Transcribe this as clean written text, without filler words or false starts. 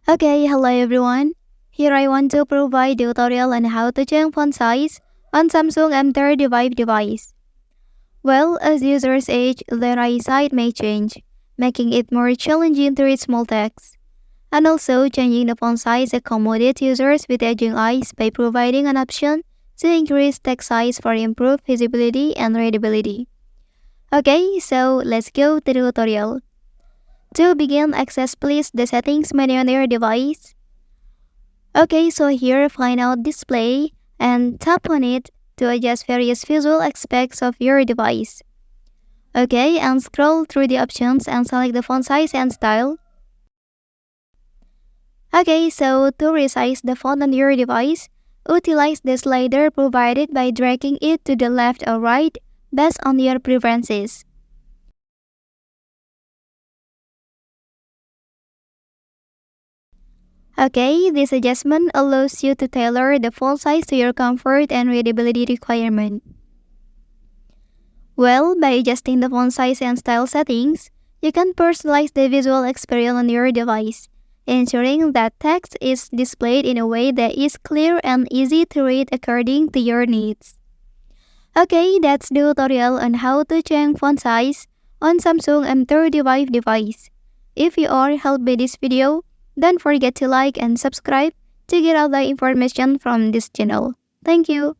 Okay, hello everyone. Here I want to provide tutorial on how to change font size on Samsung M35 device. Well, as users age, their eyesight may change, making it more challenging to read small text. And also, changing the font size accommodates users with aging eyes by providing an option to increase text size for improved visibility and readability. Okay, so let's go to the tutorial. To begin, access please the settings menu on your device. Okay, so here find out display and tap on it to adjust various visual aspects of your device. Okay, and scroll through the options and select the font size and style. Okay, so to resize the font on your device, utilize the slider provided by dragging it to the left or right based on your preferences. Okay, this adjustment allows you to tailor the font size to your comfort and readability requirement. Well, by adjusting the font size and style settings, you can personalize the visual experience on your device, ensuring that text is displayed in a way that is clear and easy to read according to your needs. Okay, that's the tutorial on how to change font size on Samsung M35 device. If you are helped by this video, don't forget to like and subscribe to get other information from this channel. Thank you.